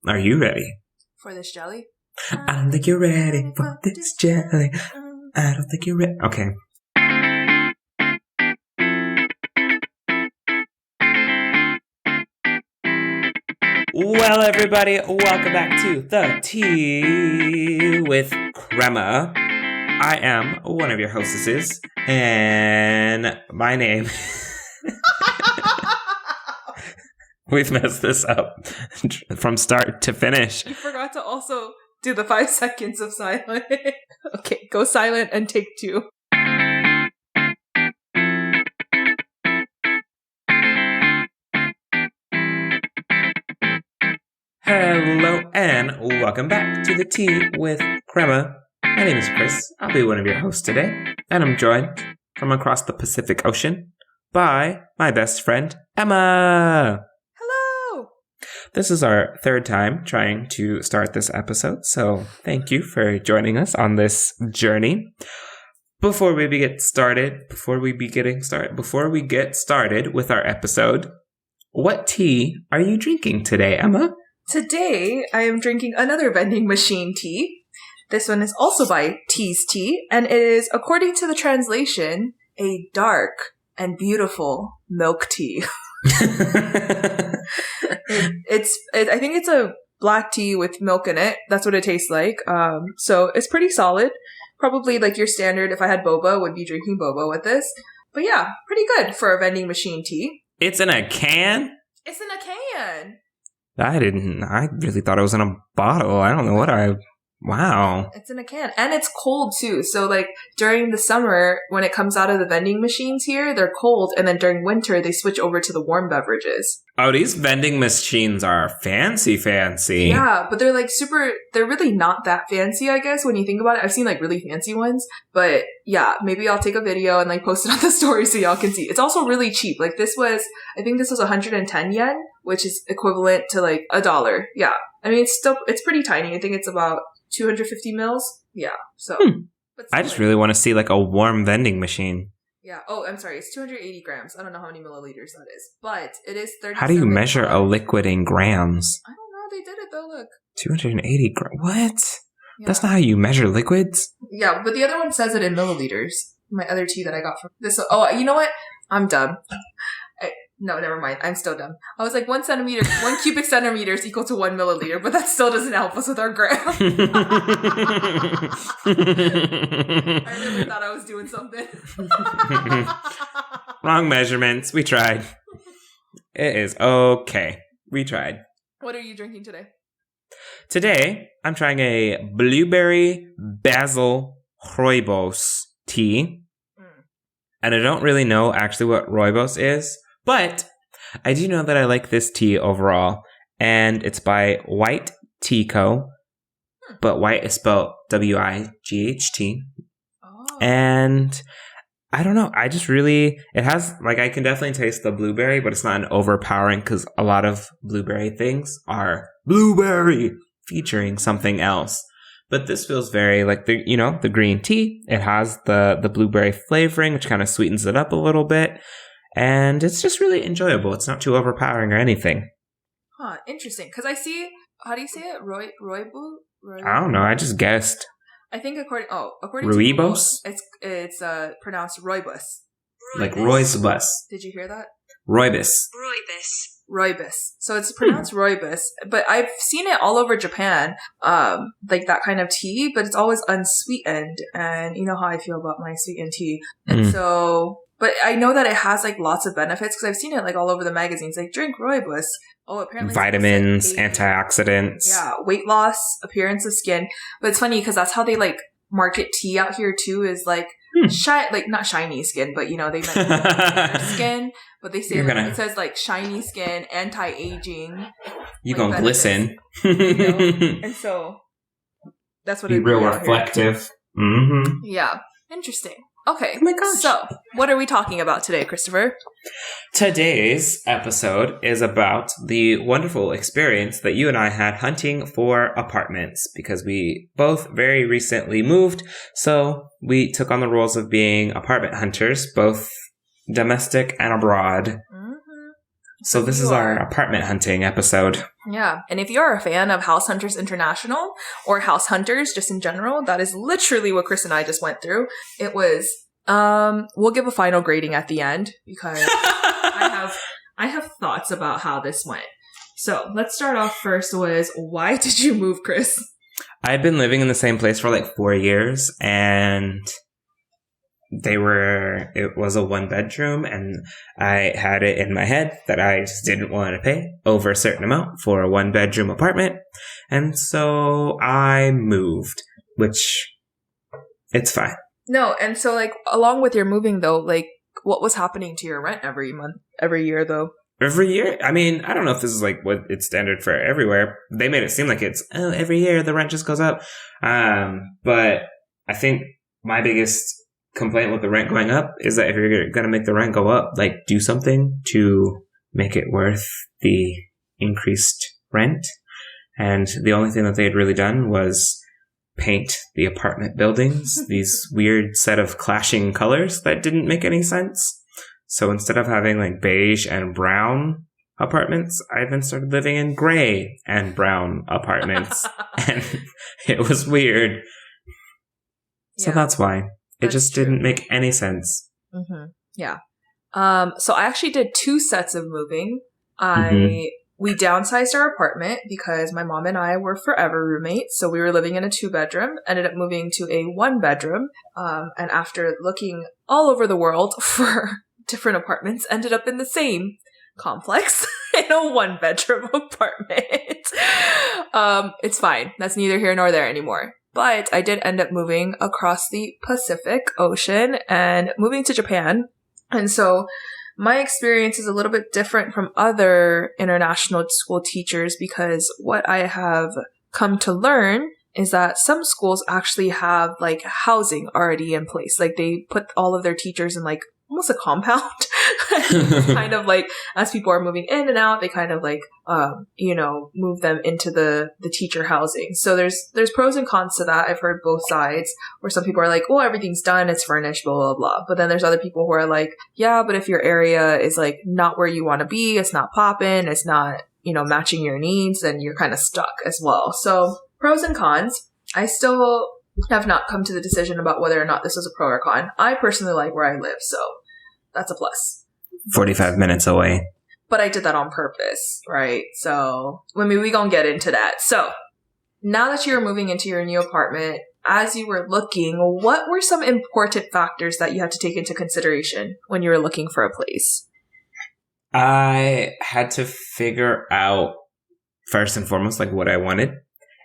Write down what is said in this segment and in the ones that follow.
Are you ready? For this jelly? I don't think you're ready for this jelly. I don't think you're ready. Okay. Well, everybody, welcome back to The Tea with Crema. I am one of your hostesses, and my name... We've messed this up from start to finish. You forgot to also do the 5 seconds of silence. Okay, go silent and take 2. Hello and welcome back to The Tea with Crema. My name is Chris. I'll be one of your hosts today, and I'm joined from across the Pacific Ocean by my best friend, Emma. Hello! This is our third time trying to start this episode, so thank you for joining us on this journey. Before we get started with our episode, what tea are you drinking today, Emma? Today, I am drinking another vending machine tea. This one is also by Tea's Tea, and it is, according to the translation, a dark and beautiful milk tea. I think it's a black tea with milk in it. That's what it tastes like. So it's pretty solid. Probably like your standard, if I had boba, would be drinking boba with this. But yeah, pretty good for a vending machine tea. It's in a can? It's in a can. I really thought it was in a bottle. I don't know wow. It's in a can. And it's cold too. So like during the summer, when it comes out of the vending machines here, they're cold. And then during winter, they switch over to the warm beverages. Oh, these vending machines are fancy. Yeah, but they're like they're really not that fancy, I guess, when you think about it. I've seen like really fancy ones. But yeah, maybe I'll take a video and like post it on the story so y'all can see. It's also really cheap. Like I think this was 110 yen, which is equivalent to like $1. Yeah. I mean, it's pretty tiny. I think it's about 250 mils. Yeah. So I just really want to see like a warm vending machine. Yeah. Oh, I'm sorry. It's 280 grams. I don't know how many milliliters that is, but it is 30. How do you measure a liquid in grams? I don't know. They did it though. Look. 280 grams. What? Yeah. That's not how you measure liquids. Yeah, but the other one says it in milliliters. My other tea that I got from this. Oh, you know what? I'm dumb. No, never mind. I'm still dumb. I was like 1 cubic centimeter is equal to 1 milliliter, but that still doesn't help us with our gram. I really thought I was doing something. Wrong measurements. We tried. It is okay. We tried. What are you drinking today? Today, I'm trying a blueberry basil rooibos tea. And I don't really know actually what rooibos is. But I do know that I like this tea overall, and it's by White Tea Co. But White is spelled W-I-G-H-T. Oh. And I don't know. It has, like, I can definitely taste the blueberry, but it's not an overpowering because a lot of blueberry things are blueberry featuring something else. But this feels very like the green tea. It has the blueberry flavoring, which kind of sweetens it up a little bit. And it's just really enjoyable. It's not too overpowering or anything. Huh, interesting. Because I see, how do you say it? Rooibos? I don't know. I just guessed. I think according Rooibos? to Google, it's pronounced rooibos. Like rooibos. Did you hear that? Rooibos. So it's pronounced rooibos, but I've seen it all over Japan, like that kind of tea, but it's always unsweetened, and you know how I feel about my sweetened tea. And so, but I know that it has like lots of benefits because I've seen it like all over the magazines, like drink rooibos. Oh, apparently vitamins, antioxidants. Yeah, weight loss, appearance of skin. But it's funny because that's how they like market tea out here too, is like not shiny skin, but you know, they meant skin, but they say it says like shiny skin, anti-aging. You like, gonna glisten. You know? And so that's what be real reflective. Mm-hmm. Yeah. Interesting. Okay. Oh my gosh. So, what are we talking about today, Christopher? Today's episode is about the wonderful experience that you and I had hunting for apartments because we both very recently moved. So we took on the roles of being apartment hunters, both domestic and abroad. Mm-hmm. So this is our apartment hunting episode. Yeah. And if you're a fan of House Hunters International or House Hunters just in general, that is literally what Chris and I just went through. It was, we'll give a final grading at the end because I have thoughts about how this went. So let's start off first was, why did you move, Chris? I'd been living in the same place for like 4 years, and it was a 1-bedroom, and I had it in my head that I just didn't want to pay over a certain amount for a 1-bedroom apartment. And so I moved, which it's fine. No. And so like, along with your moving though, like what was happening to your rent every year though? Every year? I mean, I don't know if this is like what it's standard for everywhere. They made it seem like it's, every year the rent just goes up. But I think my biggest complaint with the rent going up is that if you're going to make the rent go up, like do something to make it worth the increased rent. And the only thing that they had really done was paint the apartment buildings, these weird set of clashing colors that didn't make any sense. So instead of having like beige and brown apartments, I then started living in gray and brown apartments. And it was weird. So that's why. It just didn't make any sense. Mm-hmm. Yeah. So I actually did 2 sets of moving. We downsized our apartment because my mom and I were forever roommates. So we were living in a 2-bedroom, ended up moving to a 1-bedroom. And after looking all over the world for different apartments, ended up in the same complex in a 1-bedroom apartment. It's fine. That's neither here nor there anymore. But I did end up moving across the Pacific Ocean and moving to Japan. And so my experience is a little bit different from other international school teachers because what I have come to learn is that some schools actually have like housing already in place. Like they put all of their teachers in like almost a compound. Kind of like as people are moving in and out, they kind of like move them into the teacher housing. So there's pros and cons to that. I've heard both sides where some people are like, oh, everything's done, it's furnished, blah blah blah. But then there's other people who are like, yeah, but if your area is like not where you want to be, it's not popping, it's not matching your needs, then you're kind of stuck as well. So pros and cons. I still have not come to the decision about whether or not this was a pro or con. I personally like where I live, so that's a plus. 45 minutes away. But I did that on purpose, right? So we gonna get into that. So now that you're moving into your new apartment, as you were looking, what were some important factors that you had to take into consideration when you were looking for a place? I had to figure out first and foremost like what I wanted.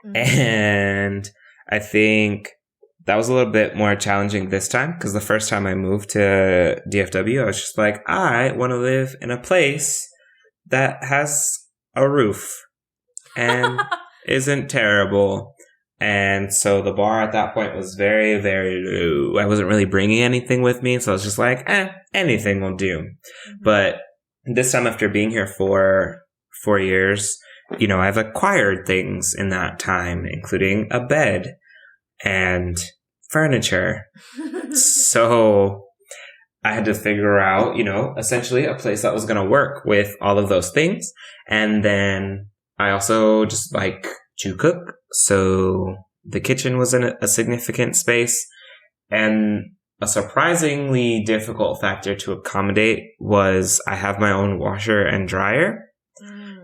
Mm-hmm. And I think that was a little bit more challenging this time because the first time I moved to DFW, I was just like, I want to live in a place that has a roof and isn't terrible. And so the bar at that point was very, very low. I wasn't really bringing anything with me. So I was just like, anything will do. Mm-hmm. But this time after being here for 4 years, I've acquired things in that time, including a bed and furniture. So I had to figure out, essentially a place that was going to work with all of those things. And then I also just like to cook. So the kitchen was in a significant space. And a surprisingly difficult factor to accommodate was I have my own washer and dryer.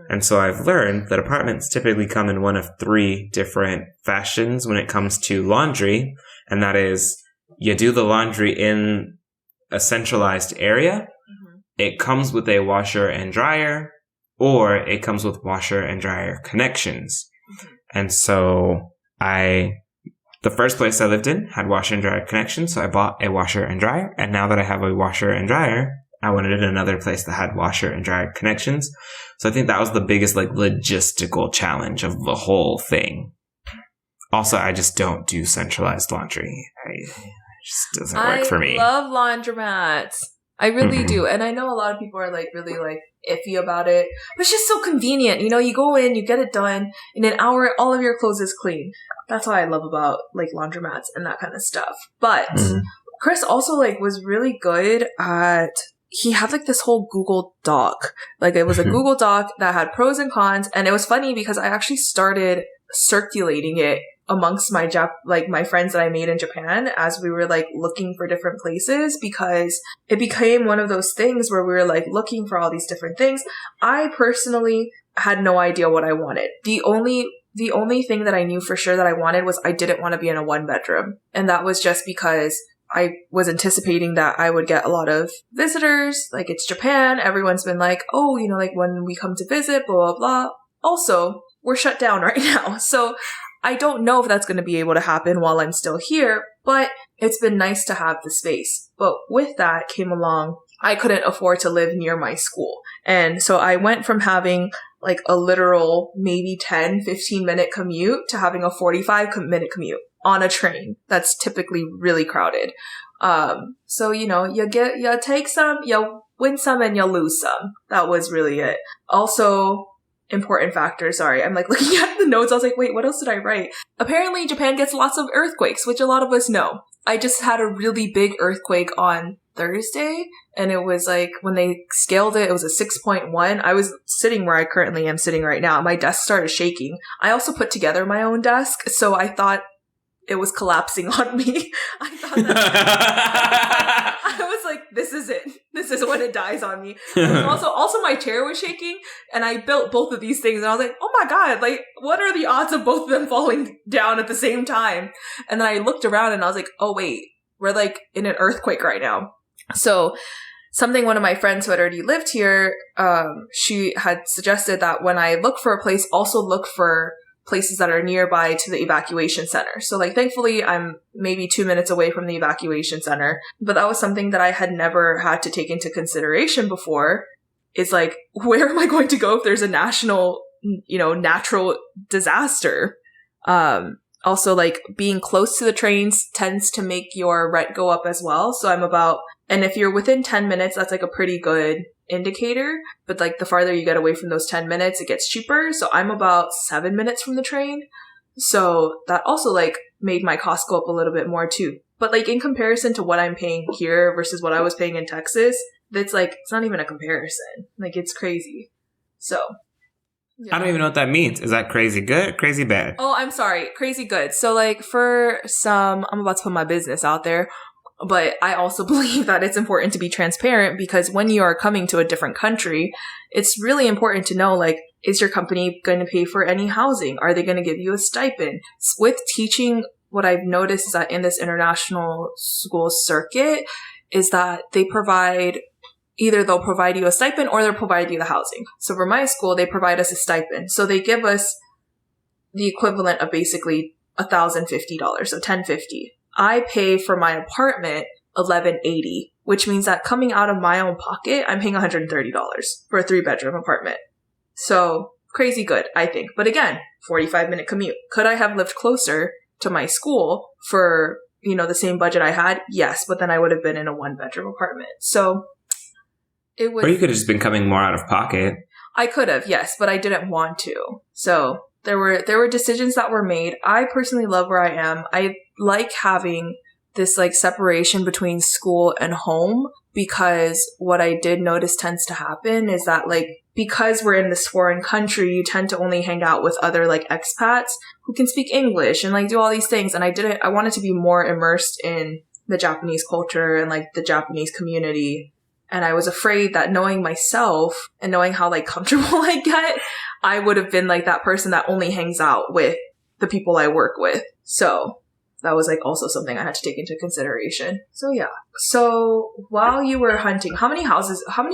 And so I've learned that apartments typically come in one of 3 different fashions when it comes to laundry. And that is, you do the laundry in a centralized area. Mm-hmm. It comes with a washer and dryer, or it comes with washer and dryer connections. Mm-hmm. And so the first place I lived in had washer and dryer connections. So I bought a washer and dryer. And now that I have a washer and dryer, I wanted another place that had washer and dryer connections. So I think that was the biggest logistical challenge of the whole thing. Also, I just don't do centralized laundry. It just doesn't work for me. I love laundromats. I really do. And I know a lot of people are really iffy about it. But it's just so convenient. You go in, you get it done. In an hour, all of your clothes is clean. That's what I love about laundromats and that kind of stuff. But Chris also was really good at he had like this whole Google Doc. Like it was a Google Doc that had pros and cons. And it was funny because I actually started circulating it amongst my my friends that I made in Japan as we were like looking for different places, because it became one of those things where we were like looking for all these different things. I personally had no idea what I wanted. The only thing that I knew for sure that I wanted was I didn't want to be in a 1-bedroom. And that was just because I was anticipating that I would get a lot of visitors. Like, it's Japan. Everyone's been like, oh, you know, like when we come to visit, blah, blah, blah. Also, we're shut down right now. So I don't know if that's going to be able to happen while I'm still here, but it's been nice to have the space. But with that came along, I couldn't afford to live near my school. And so I went from having like a literal maybe 10-15 minute commute to having a 45-minute commute on a train that's typically really crowded. So, you know, you take some, you win some, and you lose some. That was really it. Also, important factor. Sorry, I'm like looking at the notes. I was like, wait, what else did I write? Apparently, Japan gets lots of earthquakes, which a lot of us know. I just had a really big earthquake on Thursday, and it was like, when they scaled it, it was a 6.1. I was sitting where I currently am sitting right now. My desk started shaking. I also put together my own desk, so I thought it was collapsing on me. I thought that I was like, this is it. This is when it dies on me. Also my chair was shaking, and I built both of these things, and I was like, oh my god, like, what are the odds of both of them falling down at the same time? And then I looked around and I was like, oh wait, we're like in an earthquake right now. So something one of my friends who had already lived here, she had suggested that when I look for a place, also look for places that are nearby to the evacuation center. So like, thankfully I'm maybe 2 minutes away from the evacuation center, but that was something that I had never had to take into consideration before, is like, where am I going to go if there's a national, you know, natural disaster? Also, like, being close to the trains tends to make your rent go up as well. So and if you're within 10 minutes, that's like a pretty good indicator. But like, the farther you get away from those 10 minutes, it gets cheaper. So I'm about 7 minutes from the train. So that also like made my cost go up a little bit more too. But like, in comparison to what I'm paying here versus what I was paying in Texas, that's like, it's not even a comparison. Like, it's crazy. So I don't even know what that means. Is that crazy good, crazy bad? Oh, I'm sorry. Crazy good. So like, I'm about to put my business out there, but I also believe that it's important to be transparent, because when you are coming to a different country, it's really important to know, like, is your company going to pay for any housing? Are they going to give you a stipend? With teaching, what I've noticed is that in this international school circuit is that either they'll provide you a stipend or they'll provide you the housing. So for my school, they provide us a stipend. So they give us the equivalent of basically $1,050, so $1,050. I pay for my apartment $1,180, which means that coming out of my own pocket, I'm paying $130 for a 3-bedroom apartment. So crazy good, I think. But again, 45-minute commute. Could I have lived closer to my school for, you know, the same budget I had? Yes, but then I would have been in a 1-bedroom apartment. So it was. Or you could have just been coming more out of pocket. I could have, yes, but I didn't want to. So there were decisions that were made. I personally love where I am. I like having this like separation between school and home, because what I did notice tends to happen is that, like, because we're in this foreign country, you tend to only hang out with other like expats who can speak English and like do all these things. And I wanted to be more immersed in the Japanese culture and like the Japanese community. And I was afraid that, knowing myself and knowing how like comfortable I get, I would have been like that person that only hangs out with the people I work with. So that was like also something I had to take into consideration. So yeah. So while you were hunting, how many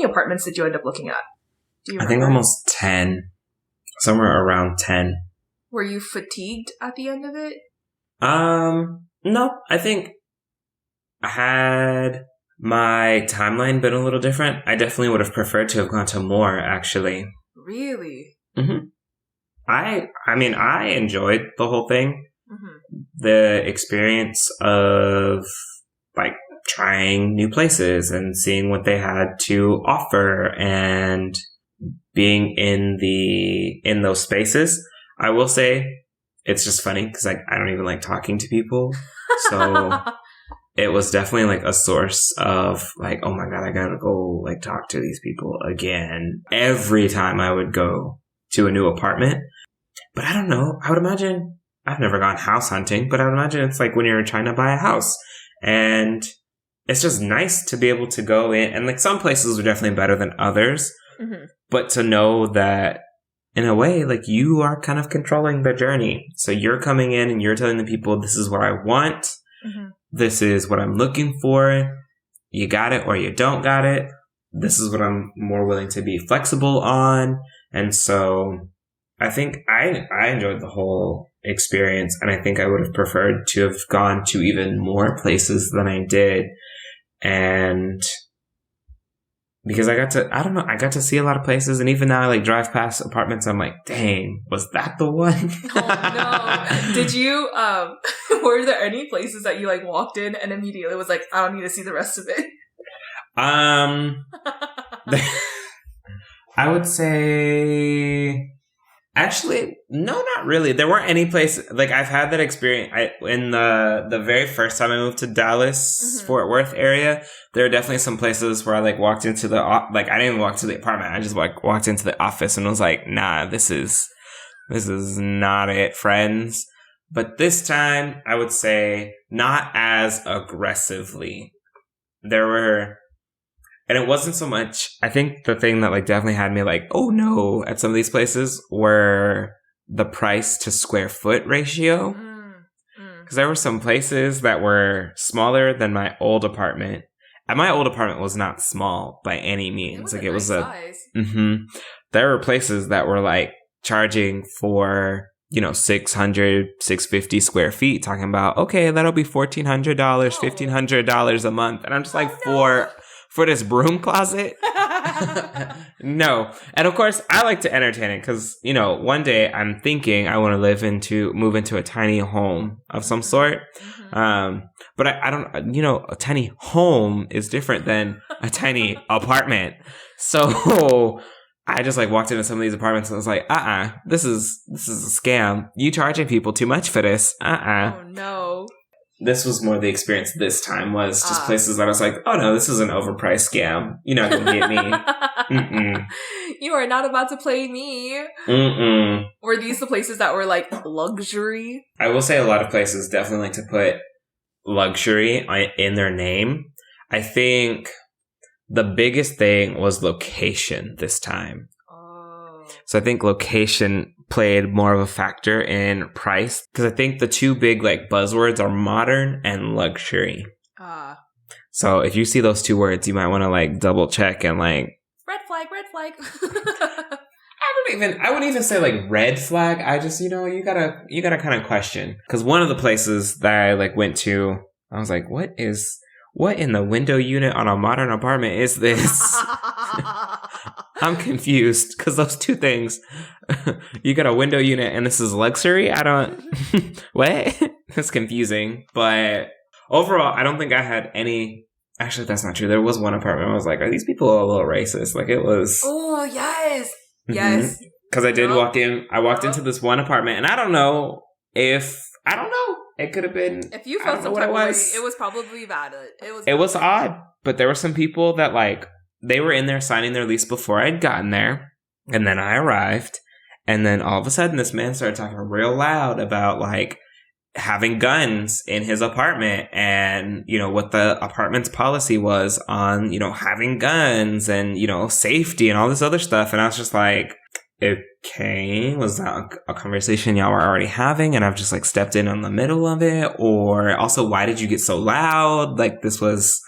apartments did you end up looking at? Do you remember? I think almost 10. Somewhere around 10. Were you fatigued at the end of it? No. I think had my timeline been a little different, I definitely would have preferred to have gone to more, actually. Really? Mm-hmm. I mean, I enjoyed the whole thing. Mm-hmm. The experience of like trying new places and seeing what they had to offer and being in those spaces. I will say it's just funny because I don't even like talking to people. So it was definitely like a source of like, oh my God, I gotta go like talk to these people again every time I would go to a new apartment. But I don't know. I would imagine, I've never gone house hunting, but I would imagine it's like when you're trying to buy a house, and it's just nice to be able to go in, and like some places are definitely better than others, but to know that in a way, like you are kind of controlling the journey. So you're coming in and you're telling the people, this is what I want. This is what I'm looking for. You got it or you don't got it. This is what I'm more willing to be flexible on. And so I think I enjoyed the whole experience, and I think I would have preferred to have gone to even more places than I did. And because I got to see a lot of places, and even now I like drive past apartments, I'm like, dang, was that the one? Oh no. Did you were there any places that you like walked in and immediately was like, I don't need to see the rest of it? I would say, actually, no, not really. There weren't any places, like I've had that experience. In the very first time I moved to Dallas, Fort Worth area, there were definitely some places where I like walked into I didn't even walk to the apartment. I just walked into the office and was like, nah, this is not it, friends. But this time, I would say not as aggressively. There were. And it wasn't so much, I think the thing that like definitely had me like, oh no, at some of these places were the price to square foot ratio. Because there were some places that were smaller than my old apartment. And my old apartment was not small by any means. It was size. There were places that were like charging for, 600, 650 square feet, talking about, okay, that'll be $1,400, $1,500 a month. And I'm just like, for this broom closet? No. And of course, I like to entertain it because, one day I'm thinking I want to move into a tiny home of some sort. But I don't, a tiny home is different than a tiny apartment. So I just like walked into some of these apartments and was like, this is a scam. You charging people too much for this. Oh no. This was more the experience this time, was just places that I was like, oh no, this is an overpriced scam. You're not going to get me. You are not about to play me. Were these the places that were like luxury? I will say a lot of places definitely like to put luxury in their name. I think the biggest thing was location this time. So I think location played more of a factor in price, because I think the two big like buzzwords are modern and luxury. So if you see those two words, you might want to like double check and like red flag. I wouldn't even say like red flag. I just, you gotta kind of question, because one of the places that I like went to, I was like, what in the window unit on a modern apartment is this? I'm confused, because those two things, you got a window unit and this is luxury? I don't, what? That's confusing. But overall, I don't think I had any, actually that's not true. There was one apartment I was like, are these people a little racist? Like it was. Oh, yes. Yes. Because I did walk in, I walked into this one apartment, and I don't know. It could have been. If you felt some type of way, it was probably valid. It was odd, but there were some people that like, they were in there signing their lease before I'd gotten there, and then I arrived, and then all of a sudden this man started talking real loud about like having guns in his apartment, and what the apartment's policy was on having guns and safety and all this other stuff. And I was just like, okay, was that a conversation y'all were already having and I've just like stepped in on the middle of it? Or also, why did you get so loud? Like this was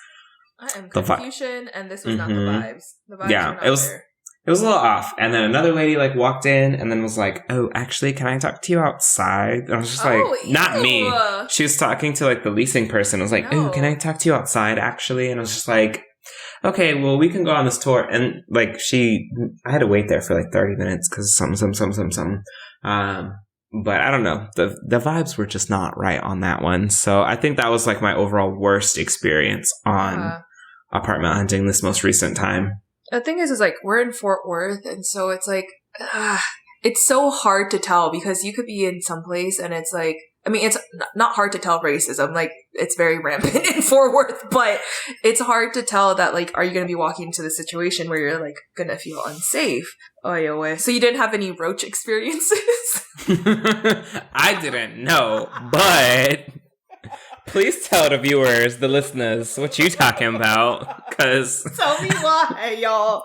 confusion, and this was not the vibes. The vibes yeah, were not it was there. It was a little off. And then another lady like walked in and then was like, oh, actually, can I talk to you outside? And I was just like, not me. She was talking to like the leasing person. I was like, oh, can I talk to you outside actually? And I was just like, okay, well, we can go on this tour. And like I had to wait there for like 30 minutes because something. But I don't know. The vibes were just not right on that one. So I think that was like my overall worst experience on apartment hunting this most recent time. The thing is like, we're in Fort Worth, and so it's like, it's so hard to tell because you could be in some place and it's like, I mean, it's not hard to tell racism. Like, it's very rampant in Fort Worth, but it's hard to tell that, like, are you going to be walking into the situation where you're, like, going to feel unsafe? So you didn't have any roach experiences? I didn't know, but please tell the viewers, the listeners, what you talking about, because... Tell me why, y'all.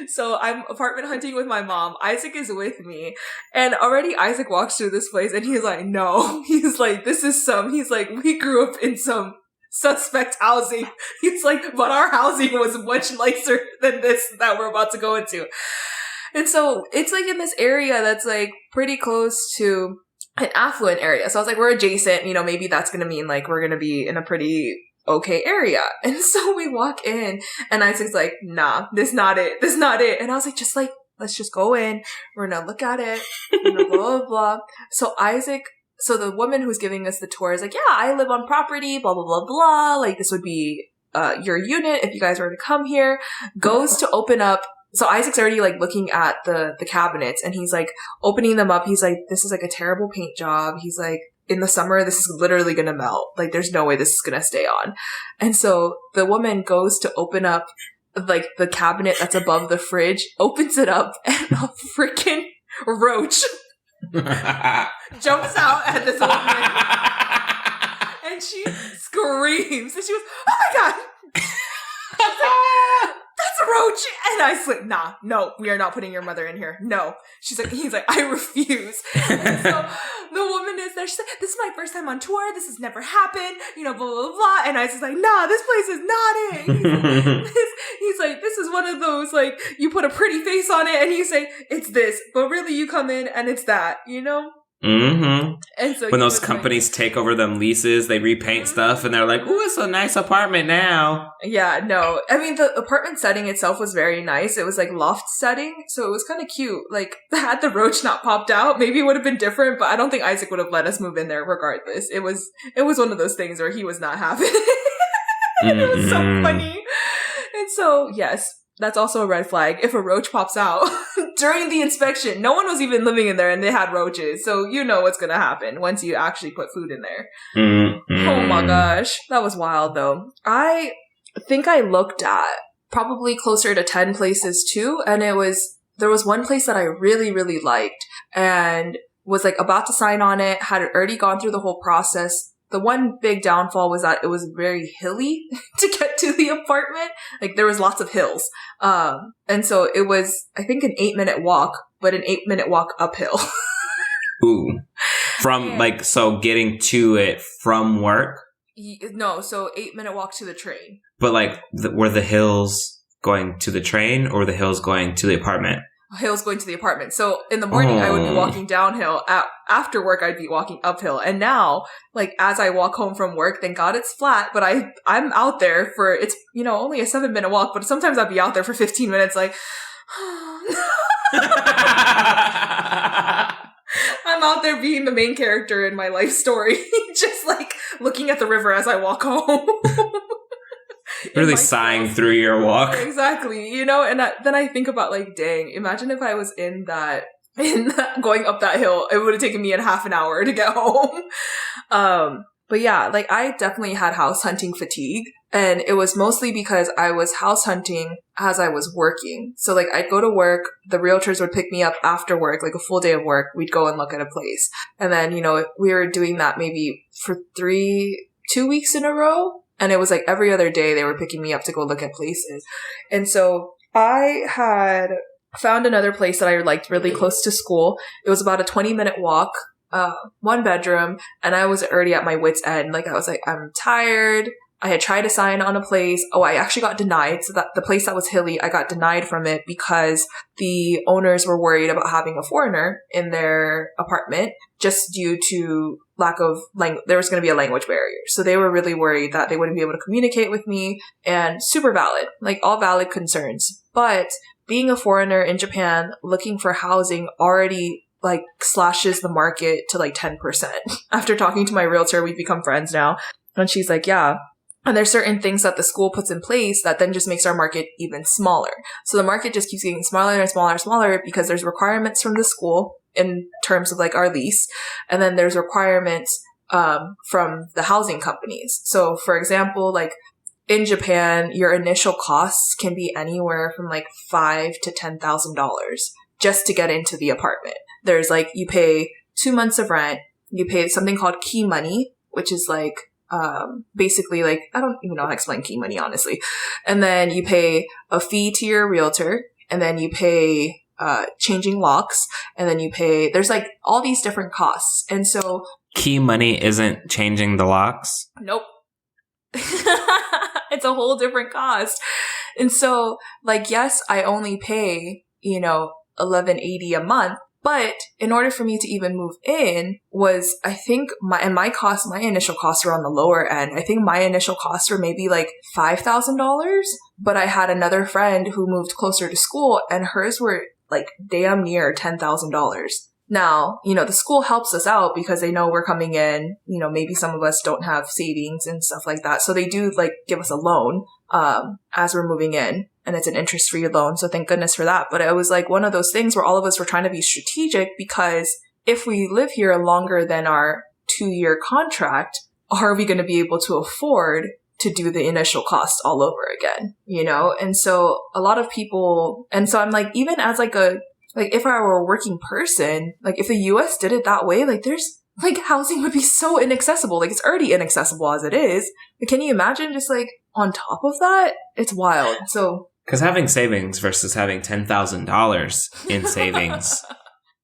So I'm apartment hunting with my mom. Isaac is with me. And already Isaac walks through this place and he's like, no. He's like, he's like, we grew up in some suspect housing. He's like, but our housing was much nicer than this that we're about to go into. And so it's like in this area that's like pretty close to an affluent area. So I was like, we're adjacent, maybe that's going to mean like we're going to be in a pretty okay area. And so we walk in and Isaac's like, nah, this not it. And I was like, let's just go in. We're going to look at it, blah, blah, blah. So the woman who's giving us the tour is like, yeah, I live on property, blah, blah, blah, blah. Like this would be your unit if you guys were to come here. Goes to open up. So Isaac's already like looking at the cabinets and he's like opening them up. He's like, this is like a terrible paint job. He's like, in the summer, this is literally going to melt. Like there's no way this is going to stay on. And so the woman goes to open up like the cabinet that's above the fridge, opens it up and a freaking roach jumps out at this woman and she screams and she goes, oh my God. That's a roach. And I was like, nah, no, we are not putting your mother in here. No. He's like, I refuse. And so the woman is there. She's like, this is my first time on tour. This has never happened. Blah, blah, blah, blah. And I was just like, nah, this place is not it. He's like, this is one of those, like, you put a pretty face on it and you say, it's this. But really you come in and it's that, Mm-hmm. And so when those companies take over them leases, they repaint stuff and they're like, ooh, it's a nice apartment now. Yeah, no. I mean, the apartment setting itself was very nice. It was like loft setting, so it was kind of cute. Like, had the roach not popped out, maybe it would have been different, but I don't think Isaac would have let us move in there regardless. It was one of those things where he was not having it. It was so funny. And so, yes, that's also a red flag. If a roach pops out during the inspection, no one was even living in there and they had roaches. So you know what's going to happen once you actually put food in there. Mm-hmm. Oh my gosh. That was wild though. I think I looked at probably closer to 10 places too. And there was one place that I really, really liked and was like about to sign on it, had already gone through the whole process. The one big downfall was that it was very hilly to get to the apartment. Like there was lots of hills. And so it was, I think, an 8-minute walk, but an 8-minute walk uphill. Ooh. So getting to it from work? No, so 8-minute walk to the train. But like, were the hills going to the train or were the hills going to the apartment? Hills going to the apartment. So in the morning, I would be walking downhill. After work, I'd be walking uphill. And now, like, as I walk home from work, thank God it's flat, but I'm out there for, it's, only a 7-minute walk, but sometimes I'd be out there for 15 minutes, like, I'm out there being the main character in my life story, just like looking at the river as I walk home. Really sighing through your walk. Exactly. And then I think about like, dang, imagine if I was in going up that hill, it would have taken me a half an hour to get home. But yeah, like I definitely had house hunting fatigue, and it was mostly because I was house hunting as I was working. So like I'd go to work, the realtors would pick me up after work, like a full day of work. We'd go and look at a place. And then, we were doing that maybe for 2 weeks in a row. And it was like every other day they were picking me up to go look at places. And so I had found another place that I liked really close to school. It was about a 20-minute walk, 1 bedroom, and I was already at my wit's end. Like I was like, I'm tired. I had tried to sign on a place. Oh, I actually got denied. So that the place that was hilly, I got denied from it because the owners were worried about having a foreigner in their apartment just due to lack of language. There was going to be a language barrier. So they were really worried that they wouldn't be able to communicate with me, and super valid, like all valid concerns. But being a foreigner in Japan looking for housing already like slashes the market to like 10%. After talking to my realtor, we've become friends now. And she's like, yeah. And there's certain things that the school puts in place that then just makes our market even smaller. So the market just keeps getting smaller and smaller and smaller because there's requirements from the school in terms of like our lease. And then there's requirements from the housing companies. So for example, like in Japan, your initial costs can be anywhere from like $5,000 to $10,000 just to get into the apartment. There's like, you pay 2 months of rent, you pay something called key money, which is like, basically like, I don't even know how to explain key money, honestly. And then you pay a fee to your realtor, and then you pay, changing locks, and then you pay, there's like all these different costs. And so Key money isn't changing the locks? nope. It's a whole different cost. And so like, yes, I only pay, $1,180 a month. But in order for me to even move in was, I think my initial costs were on the lower end. I think my initial costs were maybe like $5,000, but I had another friend who moved closer to school and hers were like damn near $10,000. Now, the school helps us out because they know we're coming in, maybe some of us don't have savings and stuff like that. So they do like give us a loan, as we're moving in, and it's an interest-free loan. So thank goodness for that. But it was like one of those things where all of us were trying to be strategic, because if we live here longer than our 2-year contract, are we going to be able to afford to do the initial cost all over again, And so a lot of people, and so I'm like, even as like if I were a working person, like if the US did it that way, like there's like housing would be so inaccessible. Like it's already inaccessible as it is. But can you imagine just like on top of that? It's wild. So, because having savings versus having $10,000 in savings,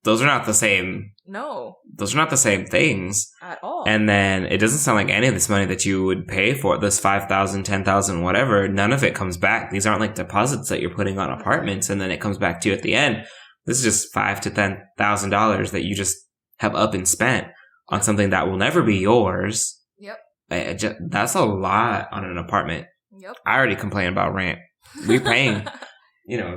those are not the same. No, those are not the same things at all. And then it doesn't sound like any of this money that you would pay for, this $5,000, $10,000, whatever, none of it comes back. These aren't like deposits that you're putting on apartments and then it comes back to you at the end. This is just $5,000 to $10,000 that you just have up and spent on something that will never be yours. Yep. That's a lot on an apartment. Yep. I already complain about rent. We're paying,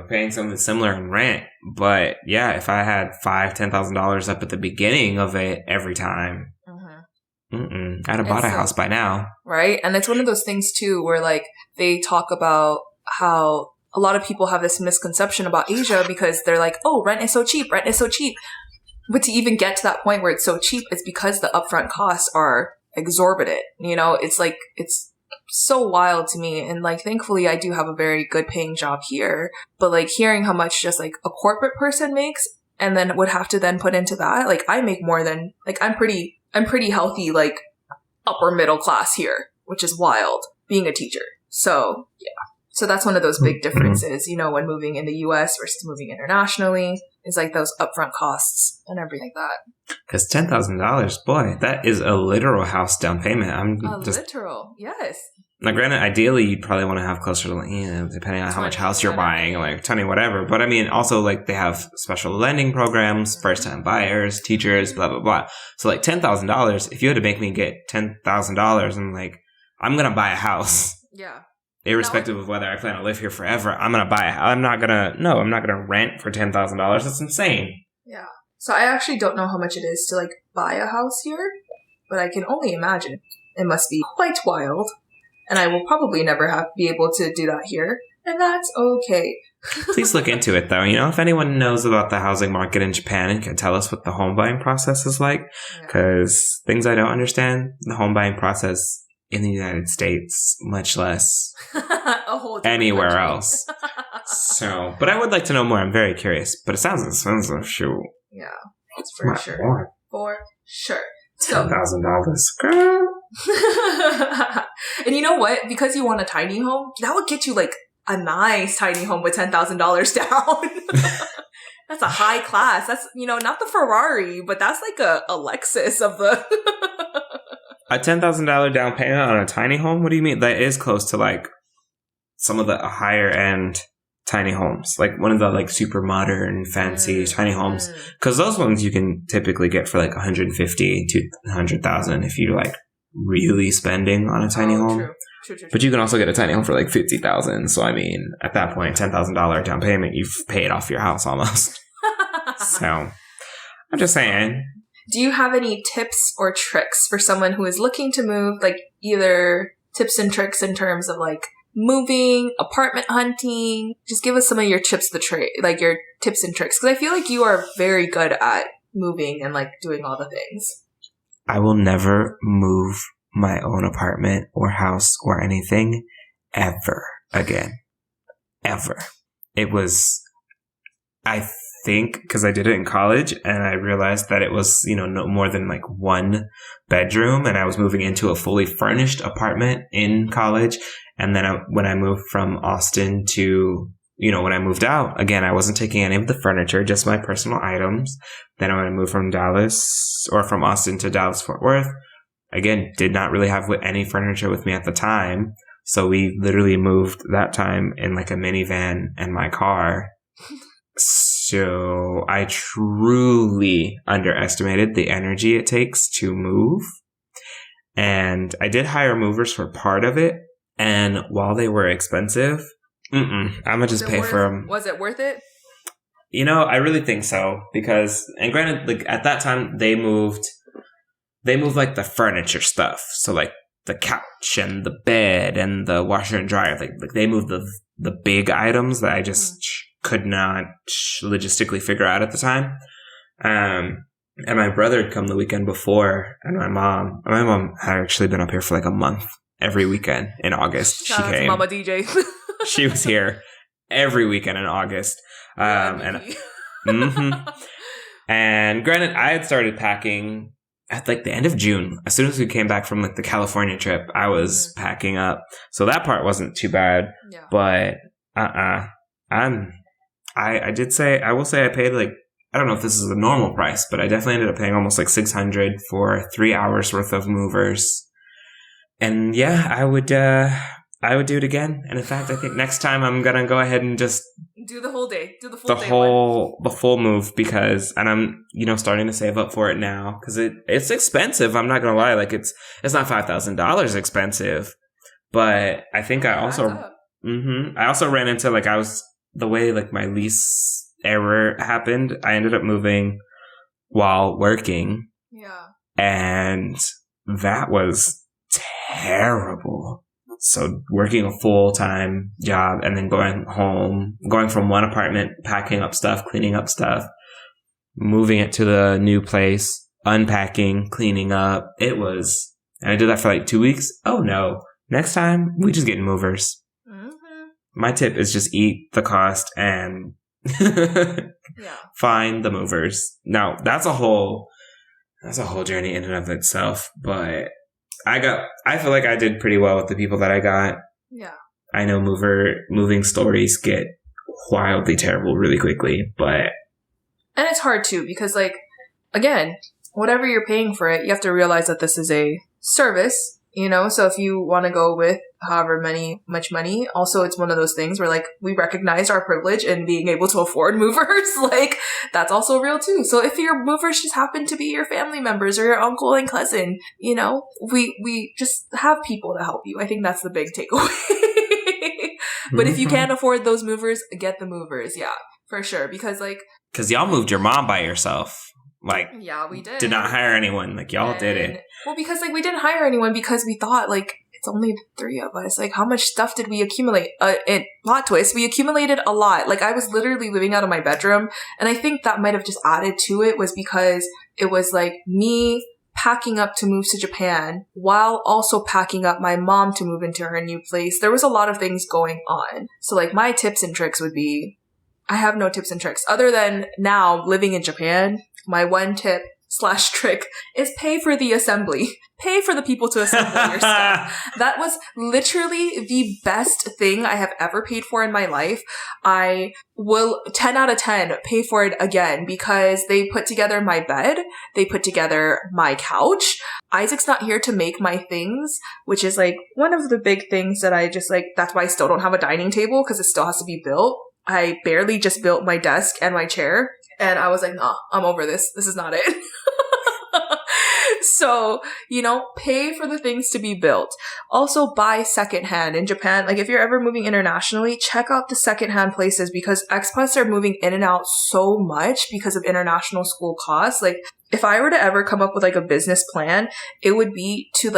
paying something similar in rent. But yeah, if I had $5,000, $10,000 up at the beginning of it every time, I'd have bought a house by now. Right. And it's one of those things too, where like they talk about how a lot of people have this misconception about Asia because they're like, oh, rent is so cheap. Rent is so cheap. But to even get to that point where it's so cheap, it's because the upfront costs are exorbitant. It's like, it's so wild to me. And like, thankfully I do have a very good paying job here, but like hearing how much just like a corporate person makes and then would have to then put into that, like I make more than, like I'm pretty healthy, like upper middle class here, which is wild being a teacher. So yeah. So that's one of those big differences, when moving in the US versus moving internationally, is like those upfront costs and everything like that. Because $10,000, boy, that is a literal house down payment. Literal, yes. Now, granted, ideally, you'd probably want to have closer to, depending on how much house you're buying, like 20, whatever. But I mean, also, like, they have special lending programs, first-time buyers, teachers, blah, blah, blah. So, like, $10,000, if you had to make me get $10,000, I'm like, I'm going to buy a house. Yeah. Irrespective of whether I plan to live here forever, I'm going to buy it. I'm not going to rent for $10,000. That's insane. Yeah. So I actually don't know how much it is to like buy a house here, but I can only imagine it must be quite wild. And I will probably never be able to do that here. And that's okay. Please look into it though. If anyone knows about the housing market in Japan and can tell us what the home buying process is like, because things I don't understand, the home buying process in the United States, much less anywhere else. So, but I would like to know more. I'm very curious. But it sounds expensive. Shoot. Yeah, it's for sure. More. For sure. So $10,000. And you know what? Because you want a tiny home, that would get you like a nice tiny home with $10,000 down. That's a high class. That's, not the Ferrari, but that's like a Lexus of the... A $10,000 down payment on a tiny home? What do you mean? That is close to like some of the higher end tiny homes, like one of the like super modern, fancy tiny homes. Because those ones you can typically get for like $150,000 to $100,000 if you're like really spending on a tiny home. True. But you can also get a tiny home for like $50,000. So I mean, at that point, $10,000 down payment, you've paid off your house almost. So I'm just saying. Do you have any tips or tricks for someone who is looking to move, like either tips and tricks in terms of like moving, apartment hunting? Just give us some of your tips your tips and tricks. Because I feel like you are very good at moving and like doing all the things. I will never move my own apartment or house or anything ever again. Ever. It was, I think, because I did it in college and I realized that it was, no more than like one bedroom, and I was moving into a fully furnished apartment in college. And then when I moved from Austin to, when I moved out, again, I wasn't taking any of the furniture, just my personal items. Then when I moved from Austin to Dallas, Fort Worth, again, did not really have any furniture with me at the time. So we literally moved that time in like a minivan and my car. So I truly underestimated the energy it takes to move. And I did hire movers for part of it. And while they were expensive, I'm going to just pay for them. Was it worth it? I really think so. Because, and granted, like at that time, they moved like the furniture stuff. So like the couch and the bed and the washer and dryer. Like they moved the big items that I just could not logistically figure out at the time. And my brother had come the weekend before, and my mom had actually been up here for like a month every weekend in August. Shout out to Mama DJ. She was here every weekend in August. And granted, I had started packing at like the end of June. As soon as we came back from like the California trip, I was packing up. So that part wasn't too bad. Yeah. But I will say I paid like, I don't know if this is the normal price, but I definitely ended up paying almost like $600 for 3 hours worth of movers. And yeah, I would do it again. And in fact, I think next time I'm going to go ahead and just do the whole day. Do the full move, because, and I'm, starting to save up for it now, because it's expensive. I'm not going to lie. Like it's not $5,000 expensive, but I think I also ran into like, the way like my lease error happened, I ended up moving while working. Yeah. And that was terrible. So working a full-time job and then going from one apartment, packing up stuff, cleaning up stuff, moving it to the new place, unpacking, cleaning up. And I did that for like 2 weeks. Oh no. Next time we just get movers. My tip is just eat the cost and find the movers. Now that's a whole journey in and of itself, but I feel like I did pretty well with the people that I got. Yeah. I know moving stories get wildly terrible really quickly, but. And it's hard too, because like, again, whatever you're paying for it, you have to realize that this is a service, so if you want to go with however much money, also it's one of those things where like we recognize our privilege in being able to afford movers. Like that's also real too. So if your movers just happen to be your family members or your uncle and cousin, we just have people to help you. I think that's the big takeaway. But if you can't afford those movers, get the movers. Yeah, for sure. Because y'all moved your mom by yourself. Like, yeah, we did. Did not hire anyone. Like, y'all did it. Well, because we didn't hire anyone because we thought it's only the three of us. Like, how much stuff did we accumulate? Plot twist, we accumulated a lot. Like, I was literally living out of my bedroom, and I think that might have just added to it, was because it was me packing up to move to Japan while also packing up my mom to move into her new place. There was a lot of things going on. So my tips and tricks would be, I have no tips and tricks other than now living in Japan. My one tip / trick is pay for the assembly. Pay for the people to assemble your stuff. That was literally the best thing I have ever paid for in my life. I will 10 out of 10 pay for it again, because they put together my bed. They put together my couch. Isaac's not here to make my things, which is one of the big things that I just that's why I still don't have a dining table, because it still has to be built. I barely just built my desk and my chair. And I was like, nah, I'm over this. This is not it. So, pay for the things to be built. Also, buy secondhand in Japan. If you're ever moving internationally, check out the secondhand places, because expats are moving in and out so much because of international school costs. If I were to ever come up with a business plan, it would be to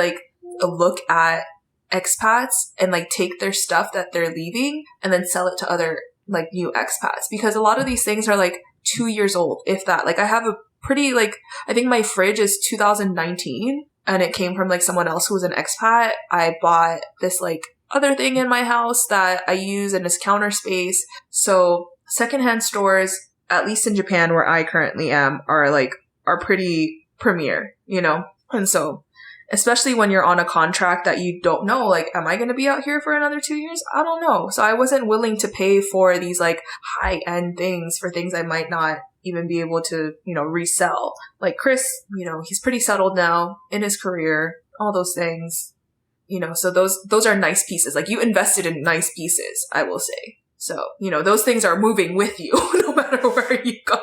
look at expats and take their stuff that they're leaving and then sell it to other new expats, because a lot of these things are 2 years old, if that. I have pretty like, I think my fridge is 2019 and it came from like someone else who was an expat. I bought this like other thing in my house that I use in this counter space. So secondhand stores, at least in Japan where I currently am, are pretty premier, you know? And so, especially when you're on a contract that you don't know, like, am I going to be out here for another 2 years? I don't know. So I wasn't willing to pay for these like high end things for things I might not even be able to, you know, resell. Like Chris, you know, he's pretty settled now in his career, all those things, you know, so those are nice pieces. Like you invested in nice pieces, I will say. So, you know, those things are moving with you no matter where you go.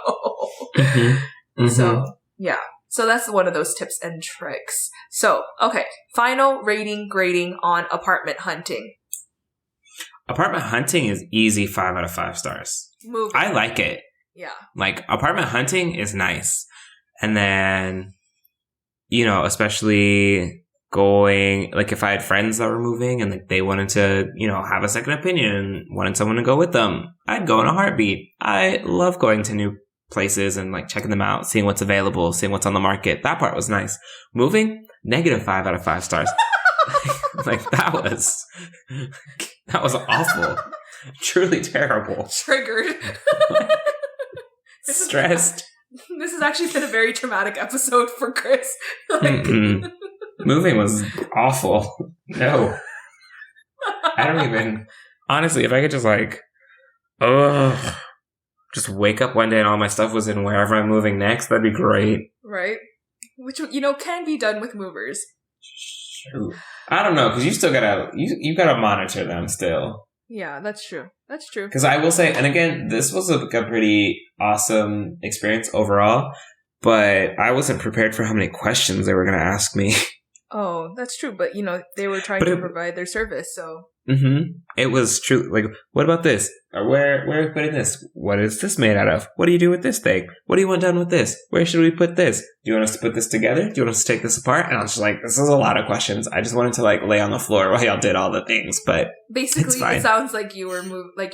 Mm-hmm. Mm-hmm. So, yeah. So that's one of those tips and tricks. So, okay. Final grading on apartment hunting. Apartment hunting is easy 5 out of 5 stars. Moving. I like it. Yeah. Like, apartment hunting is nice. And then, you know, especially going, like, if I had friends that were moving and like they wanted to, you know, have a second opinion, wanted someone to go with them, I'd go in a heartbeat. I love going to new places and like checking them out, seeing what's available, seeing what's on the market. That part was nice. Moving, -5 out of 5 stars. Like that was awful. Truly terrible. Triggered. Stressed. This has actually been a very traumatic episode for Chris. Like, moving was awful. No. I don't even, honestly, if I could just like, just wake up one day and all my stuff was in wherever I'm moving next, that'd be great. Right? Which, you know, can be done with movers. Shoot. I don't know, because you still gotta, you gotta monitor them still. Yeah, that's true. That's true. Because I will say, and again, this was a pretty awesome experience overall, but I wasn't prepared for how many questions they were going to ask me. Oh, that's true. But, you know, they were trying to provide their service, so. Mm-hmm. It was true. Like, what about this? Or where are we putting this? What is this made out of? What do you do with this thing? What do you want done with this? Where should we put this? Do you want us to put this together? Do you want us to take this apart? And I was just like, this is a lot of questions. I just wanted to like lay on the floor while y'all did all the things, but basically it sounds like you were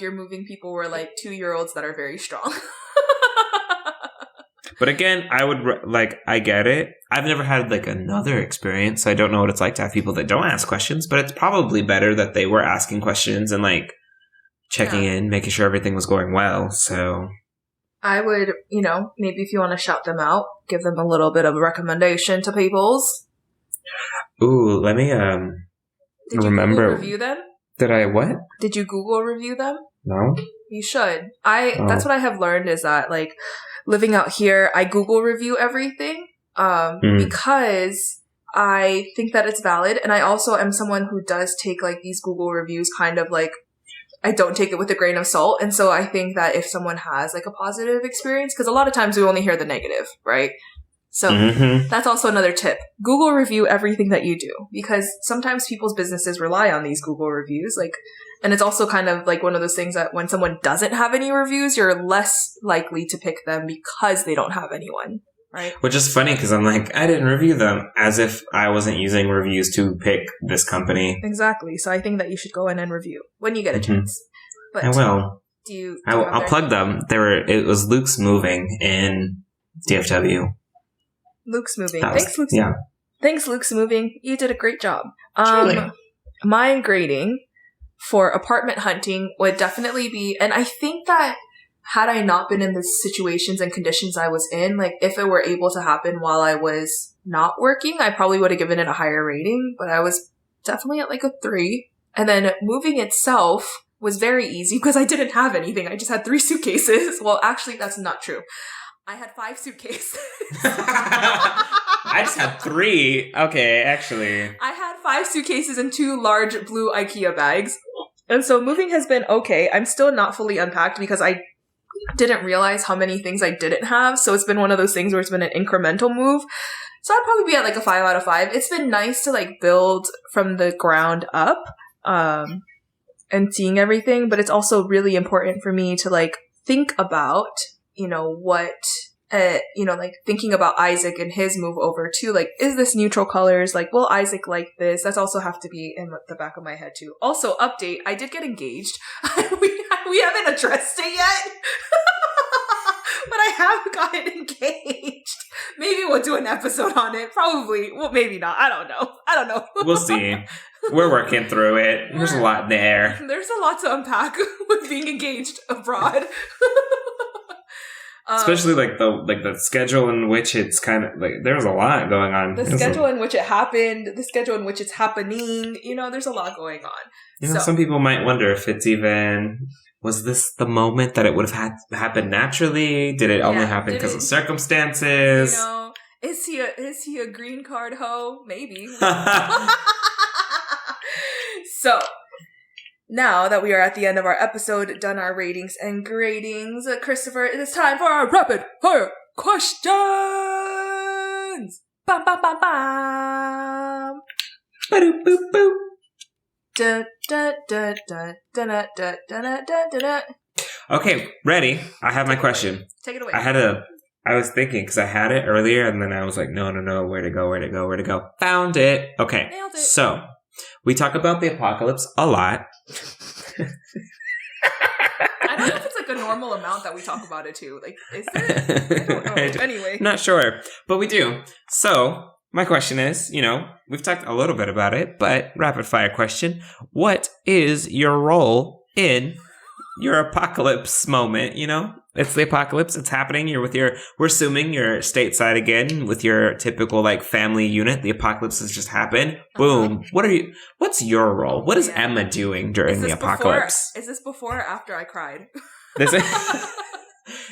your moving people were like 2-year-olds that are very strong. But again, I get it. I've never had like another experience, so I don't know what it's like to have people that don't ask questions, but it's probably better that they were asking questions and like checking in, making sure everything was going well. So I would, you know, maybe if you want to shout them out, give them a little bit of a recommendation to people's. Ooh, let me Did you remember. Google review them? Did I what? Did you Google review them? No. You should. That's what I have learned is that like living out here, I Google review everything because I think that it's valid. And I also am someone who does take like these Google reviews kind of like, I don't take it with a grain of salt. And so I think that if someone has like a positive experience, because a lot of times we only hear the negative, right? So that's also another tip. Google review everything that you do because sometimes people's businesses rely on these Google reviews. Like, and it's also kind of like one of those things that when someone doesn't have any reviews, you're less likely to pick them because they don't have anyone, right? Which is funny because I'm like, I didn't review them as if I wasn't using reviews to pick this company. Exactly. So I think that you should go in and review when you get a chance. But I will. I'll plug them. It was Luke's Moving in DFW. Luke's Moving. Thanks, Luke's. Yeah. Thanks, Luke's Moving. You did a great job. Truly. My grading for apartment hunting would definitely be, and I think that had I not been in the situations and conditions I was in, like if it were able to happen while I was not working, I probably would have given it a higher rating, but I was definitely at like a 3. And then moving itself was very easy because I didn't have anything. I just had 3 suitcases. Well, actually, that's not true. I had 5 suitcases. I just had 3. Okay, actually. I had 5 suitcases and 2 large blue IKEA bags. And so moving has been okay. I'm still not fully unpacked because I didn't realize how many things I didn't have. So it's been one of those things where it's been an incremental move. So I'd probably be at like a 5 out of 5. It's been nice to like build from the ground up and seeing everything. But it's also really important for me to like think about like thinking about Isaac and his move over too. Like, is this neutral colors? Like, will Isaac like this? That's also have to be in the back of my head too. Also, update, I did get engaged. we haven't addressed it yet. but I have gotten engaged. Maybe we'll do an episode on it. Probably. Well, maybe not. I don't know. We'll see. We're working through it. There's a lot there. There's a lot to unpack with being engaged abroad. Especially like the schedule in which it's kind of like there's a lot going on. The schedule in which it happened, the schedule in which it's happening. There's a lot going on. Some people might wonder if it's even, was this the moment that it would have happened naturally? Did it only happen because of circumstances? Is he a green card hoe? Maybe. So, now that we are at the end of our episode, done our ratings and gradings, Christopher, it is time for our rapid fire questions! Bam, bam, bam, bam! Ba-doop, boop, boop. Da, da, da, da, da, da, da, da, da, da. Okay, ready? I have my question. Take it away. I was thinking, because I had it earlier, and then I was like, no, where to go? Found it. Okay. Nailed it. So, we talk about the apocalypse a lot. I don't know if it's like a normal amount that we talk about it too. Like, is it? I don't know. Anyway. Not sure, but we do. So, my question is, we've talked a little bit about it, but rapid fire question. What is your role in your apocalypse moment, It's the apocalypse. It's happening. We're assuming you're stateside again with your typical like family unit. The apocalypse has just happened. Boom. What's your role? What is Emma doing during the apocalypse? Is this before or after I cried? It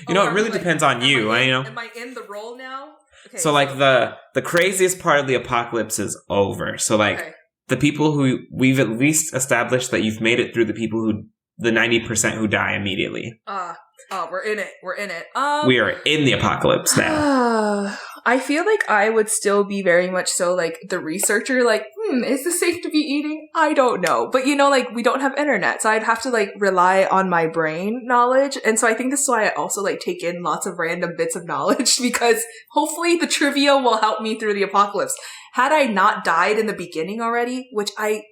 really depends on you. Am I in the role now? Okay, so like the craziest part of the apocalypse is over. So like the people who we've at least established that you've made it through the 90% who die immediately. We're in it. We are in the apocalypse now. I feel like I would still be very much so like the researcher, like, is this safe to be eating? I don't know. But like we don't have internet, so I'd have to like rely on my brain knowledge. And so I think this is why I also like take in lots of random bits of knowledge because hopefully the trivia will help me through the apocalypse. Had I not died in the beginning already, which I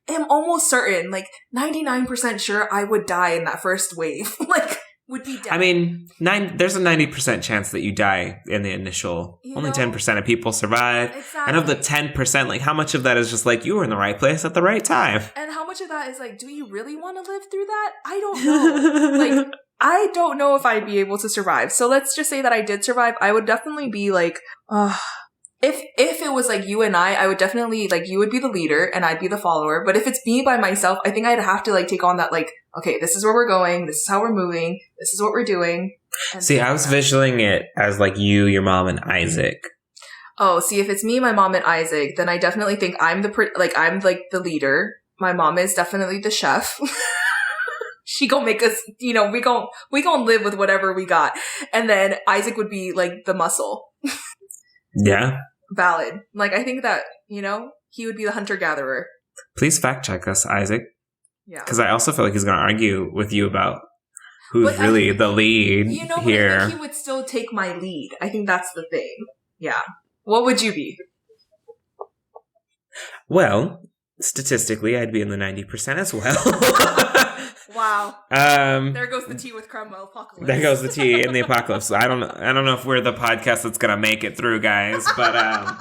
am almost certain, like 99% sure I would die in that first wave. Like, would be dead. I mean, there's a 90% chance that you die in the initial. Only 10% of people survive. Exactly. And of the 10%, like how much of that is just like you were in the right place at the right time? And how much of that is like, do you really want to live through that? I don't know. Like, I don't know if I'd be able to survive. So let's just say that I did survive. I would definitely be like, If it was like you and I would definitely like you would be the leader and I'd be the follower. But if it's me by myself, I think I'd have to like take on that like, okay, this is where we're going, this is how we're moving, this is what we're doing. See, I was visualizing it as like you, your mom, and Isaac. Oh, see, if it's me, my mom, and Isaac, then I definitely think I'm the leader. My mom is definitely the chef. She gonna make us, we gonna live with whatever we got. And then Isaac would be like the muscle. Yeah. Valid. Like, I think that, he would be the hunter-gatherer. Please fact check us, Isaac. Yeah. Because I also feel like he's going to argue with you about who's really the lead here. But I think he would still take my lead. I think that's the thing. Yeah. What would you be? Well, statistically, I'd be in the 90% as well. Wow. There goes the tea with Cromwell apocalypse. There goes the tea in the apocalypse. I don't know if we're the podcast that's gonna make it through, guys. But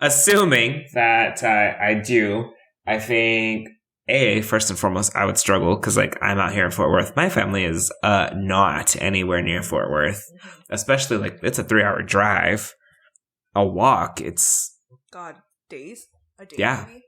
assuming that I do, I think first and foremost, I would struggle because like I'm out here in Fort Worth. My family is not anywhere near Fort Worth, especially like it's a 3-hour drive, a walk. It's days. A day. Yeah. Maybe?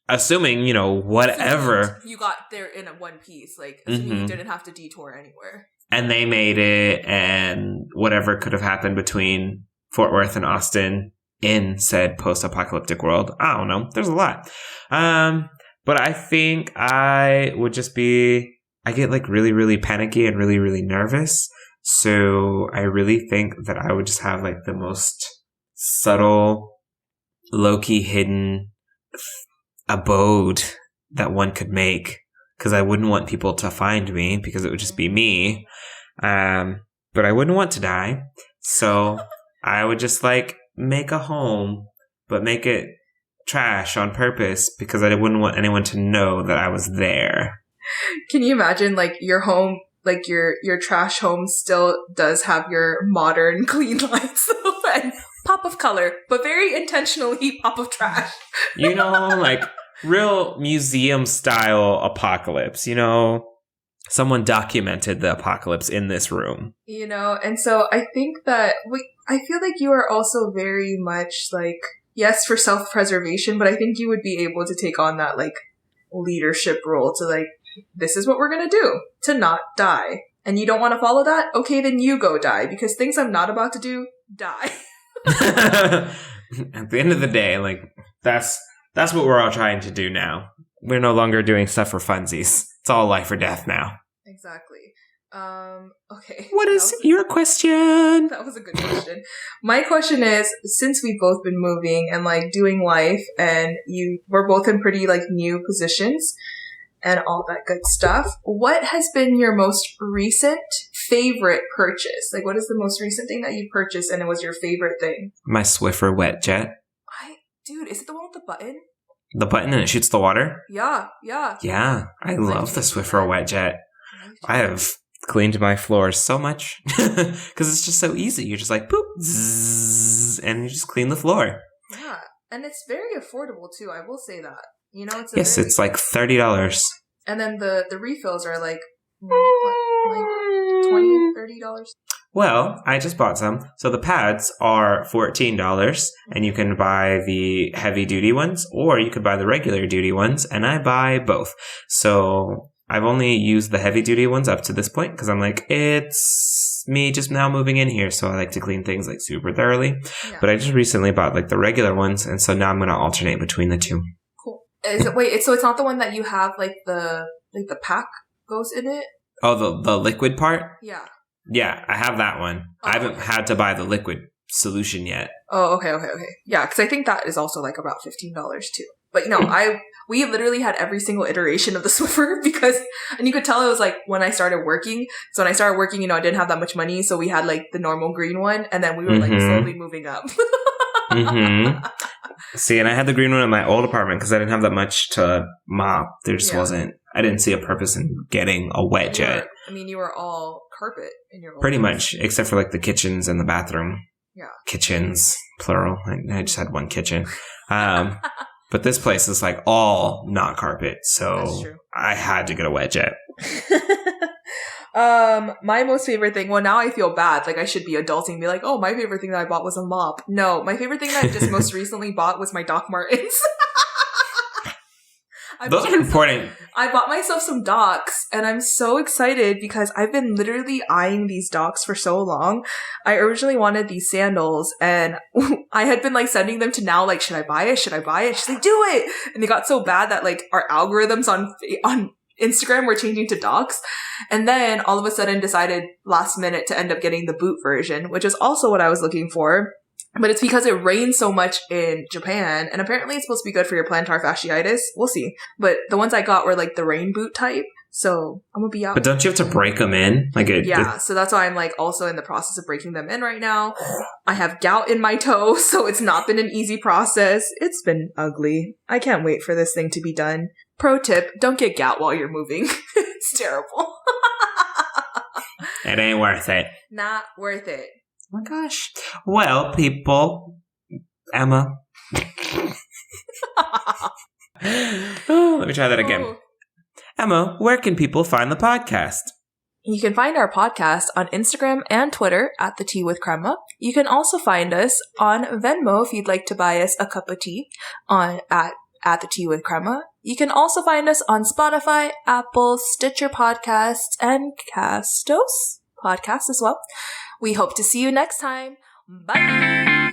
Assuming, whatever. You got there in a one piece, like, assuming you didn't have to detour anywhere. And they made it, and whatever could have happened between Fort Worth and Austin in said post-apocalyptic world. I don't know. There's a lot. But I think I would just I get like really, really panicky and really, really nervous. So I really think that I would just have like the most subtle, low-key hidden abode that one could make, because I wouldn't want people to find me because it would just be me. But I wouldn't want to die. So I would just like make a home, but make it trash on purpose because I wouldn't want anyone to know that I was there. Can you imagine like your home like your trash home still does have your modern clean lights and pop of color, but very intentionally pop of trash. You know, like real museum style apocalypse, you know? Someone documented the apocalypse in this room. You know, and so I think that I feel like you are also very much like, yes, for self-preservation, but I think you would be able to take on that like leadership role to like, this is what we're going to do to not die. And you don't want to follow that? Okay, then you go die, because things I'm not about to do, die. At the end of the day, like that's what we're all trying to do now. We're no longer doing stuff for funsies. It's all life or death now. Exactly. Okay. What is your question? That was a good question. My question is, since we've both been moving and like doing life, and we're both in pretty like new positions and all that good stuff, what has been your most recent favorite purchase? Like, what is the most recent thing that you purchased and it was your favorite thing? My Swiffer wet jet. Dude, is it the one with the button? The button and it shoots the water? Yeah. Yeah, I love the Swiffer wet jet. I have cleaned my floors so much because it's just so easy. You're just like, boop, zzz, and you just clean the floor. Yeah, and it's very affordable too. I will say that. You know, it's like $30. And then the refills are like $20, $30. Well, I just bought some. So the pads are $14, and you can buy the heavy duty ones, or you could buy the regular duty ones, and I buy both. So I've only used the heavy duty ones up to this point because I'm like, it's me just now moving in here, so I like to clean things like super thoroughly. Yeah. But I just recently bought like the regular ones, and so now I'm going to alternate between the two. Cool. So it's not the one that you have like the pack goes in it? Oh, the liquid part? Yeah. Yeah, I have that one. Oh, I haven't had to buy the liquid solution yet. Oh, okay. Yeah, because I think that is also like about $15 too. But you know, we literally had every single iteration of the Swiffer and you could tell it was like when I started working. So when I started working, you know, I didn't have that much money, so we had like the normal green one, and then we were like slowly moving up. See, and I had the green one in my old apartment because I didn't have that much to mop. There just wasn't. I didn't see a purpose in getting a wet jet. You were all carpet in your old Pretty much, except for like the kitchens and the bathroom. Yeah. Kitchens, plural. I just had one kitchen. But this place is like all not carpet, so I had to get a wet jet. My most favorite thing, well, now I feel bad, like I should be adulting and be like, oh, my favorite thing that I bought was a mop. No, my favorite thing that I just most recently bought was my Doc Martens. Those are important. I bought myself some Docs, and I'm so excited because I've been literally eyeing these Docs for so long. I originally wanted these sandals, and I had been like sending them to Now, like, should I buy it? She's like, do it! And they got so bad that like our algorithms on Instagram were changing to Docs. And then all of a sudden decided last minute to end up getting the boot version, which is also what I was looking for. But it's because it rains so much in Japan, and apparently it's supposed to be good for your plantar fasciitis. We'll see. But the ones I got were like the rain boot type, so I'm gonna be out. But don't you have to break them in? So that's why I'm like also in the process of breaking them in right now. I have gout in my toe, so it's not been an easy process. It's been ugly. I can't wait for this thing to be done. Pro tip, don't get gout while you're moving. It's terrible. It ain't worth it. Not worth it. Oh my gosh. Well, people, Emma. Let me try that again. Emma, where can people find the podcast? You can find our podcast on Instagram and Twitter at The Tea with Crema. You can also find us on Venmo if you'd like to buy us a cup of tea at The Tea with Crema. You can also find us on Spotify, Apple, Stitcher Podcasts, and Castos Podcasts as well. We hope to see you next time. Bye!